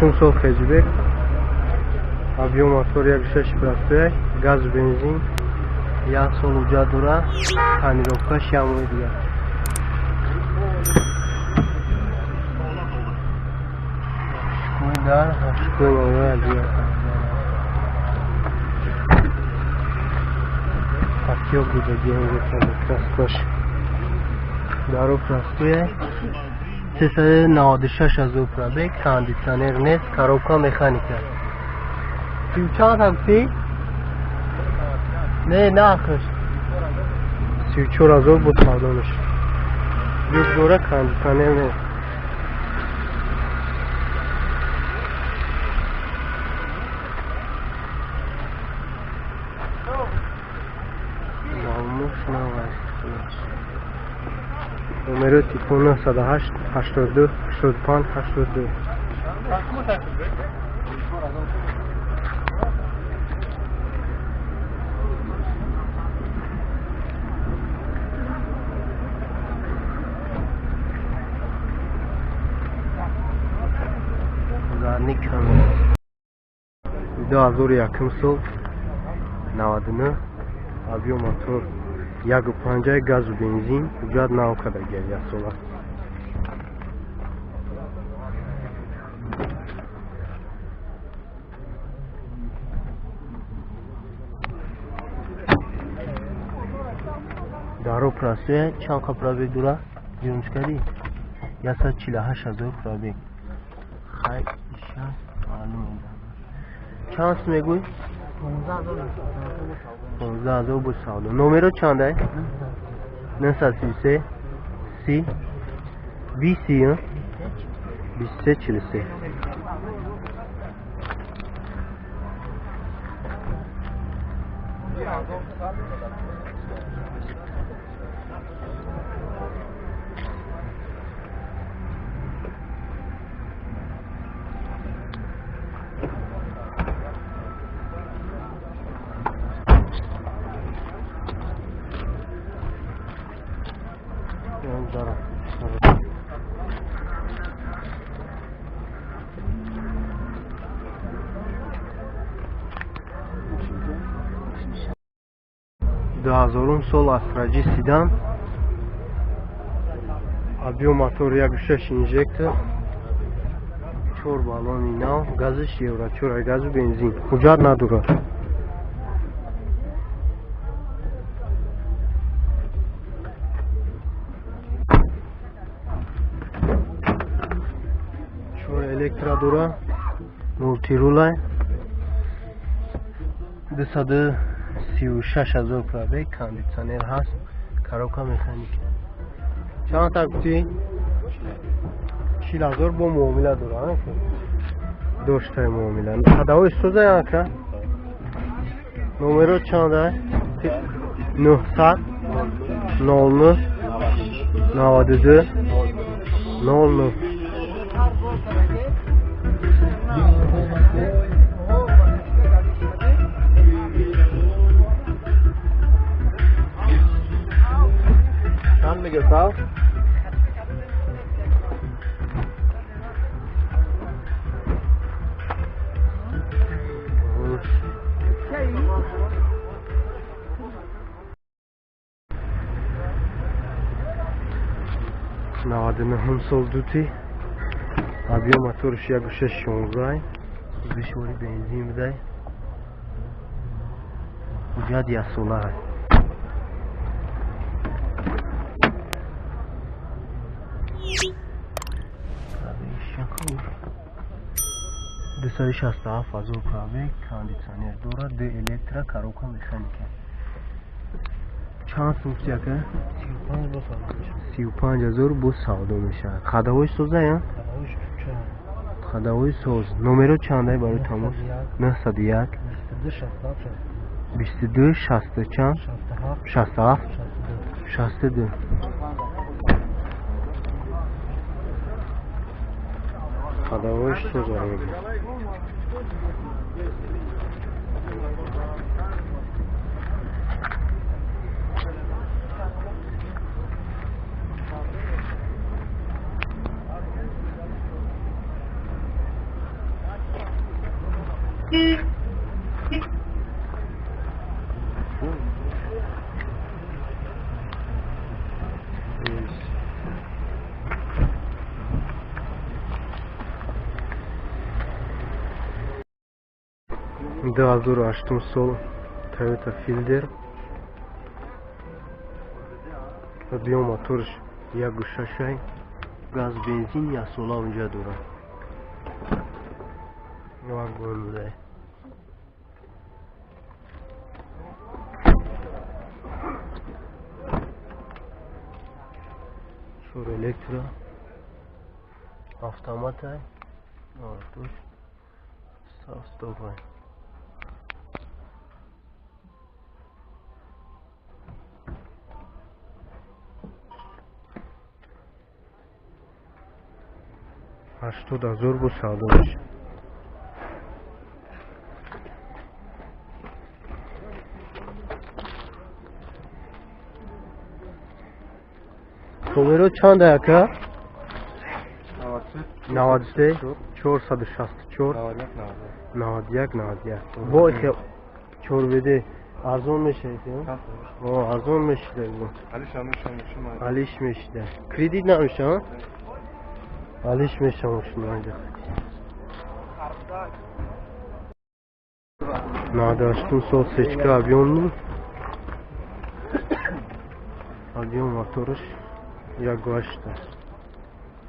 6 سال خیزبک آبیو موتور 1.6 پلاستیک گاز بنزین 1 سال اونجا دوره تمیرکش یاموی دیگه شکوی در شکوی موی دیگه پاتیو بوده دیگه پلاستیکش دارو پلاستیک 396 از پرابک کاندیشنر نیست کاروبکا مکانیکه چند هم سی؟ نه آخر 34,000 بود سالانش یک دوره کاندیشنر نیست نمره تلفن 908 82 85 82 زرنی کامل 2001 سال 99 آبیو موتور 1.5 گاز و بنزین جاد ناو کده گیه سولا دارو پراسه چند که پرابک دوره بیرونش کردی 148,000 پرابک خیلی شست معلوم چند است میگوی؟ 15,000 بود سالو نمره چنده؟ 933 30 20 23 43 2000 سال استراجی سیدان آبیو موتور 1.6 اینجکتر 4 بالون اینا گازش یورا 4 گاز و بنزین کجا نداره الکترا دورا مولتی رولای 236,000 پرابک کاندیشنر هست کاروبکا مکانیک چند تا گفتی؟ 40,000 با معامله دورا دوشتای معامله خداوی سوزه یا که نمره چنده 900 99 92 99 چند میگه صاحب؟ نوادنه هم سال دوتی آبیو موتورش 1.6 16 بشوری بنزین بده کجا دیا سولار 267,000 پرابک کاندیشنر دوره دو الکترا کاروبکا مکانیکه چند سوختی که 35,000 با سودا میشه خداوی سوزه یا خداوی سوز نمره چنده برای تماس 901 22 60 چند 67 62 خداویش سوزه 2008 سال Toyota Fielder بیام موتورش یک گوشه شای گاز بنزین یا سولا اونجا داره یا گل بوده شور الکترا автомат های توش став стоп های $80,000 bu savdo mishi номеро чанд ака 93 464 91 91 вой хе чорбеде арзон мешайд арзон мешида алиш мешида кредит намеша алиш мешам шуна инҷа 98 сол сечка объёмный объём моториш 1.8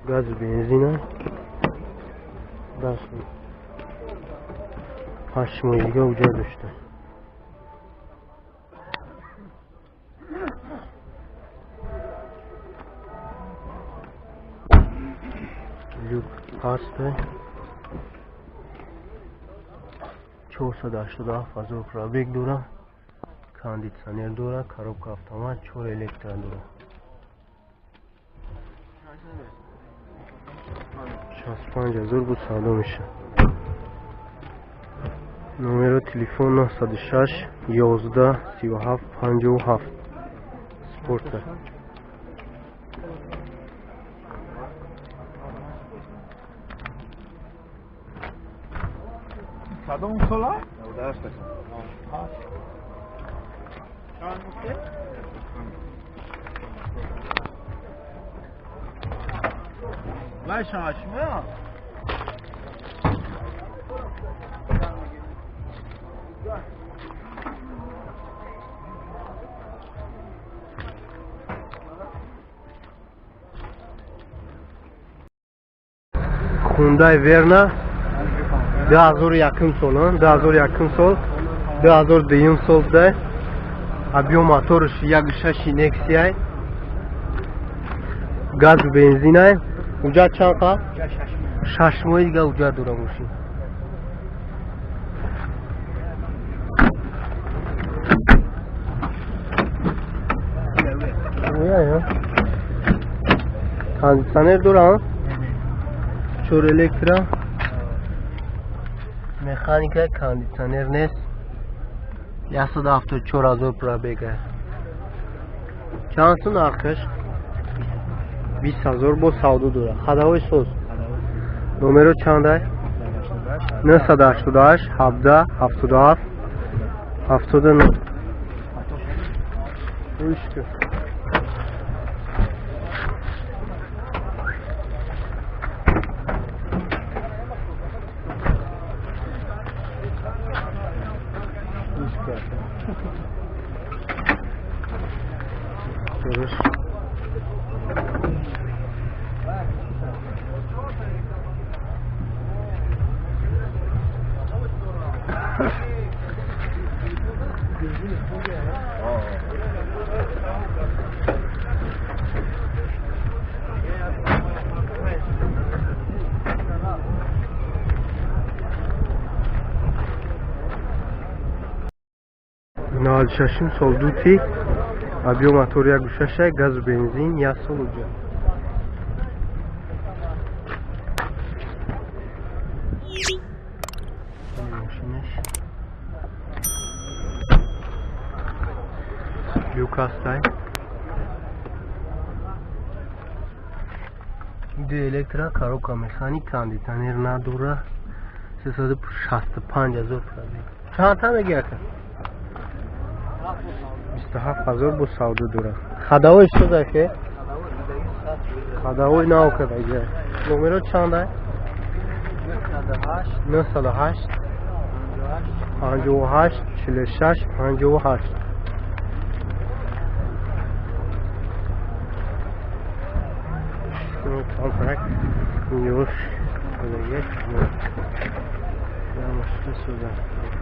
газ бензина даст 8 моҳига уҷа дошта люк ҳаста 487,000 пробег дора кондитсионер дора коробка автомат 4 электро дора 65,000 бу савдо меша номеро телефон 96 11 37 57 спорта Sadam sola? Да, что? Vay şaşma. Hyundai Verna 2001 sol 2001 sol 2002 solda объем моториш 1.6 Nexia газ бензина уҷа чанд қа 6 моҳи дига уҷа дора мошин кондитсионер дора 4 электро механика кондитсионер нест 174,000 пробега чанд сум нархаш 20,000 бо савдо дора хадавои соз номеро чанд ай 988 17 77 79 ручка نال ششم سال دوتی объем мотор 1.6 газ бензин 1 сол уҷа люк ҳастай 2 электро коробка механик кондитсионер надора 365,000 пробег чанд та меги ака 27,000 бу савдо дора хадавои што даке хадавои наокада ҷа номеро чанд ай 908 58 46 58 کانترکت نیوش یک مشکل شده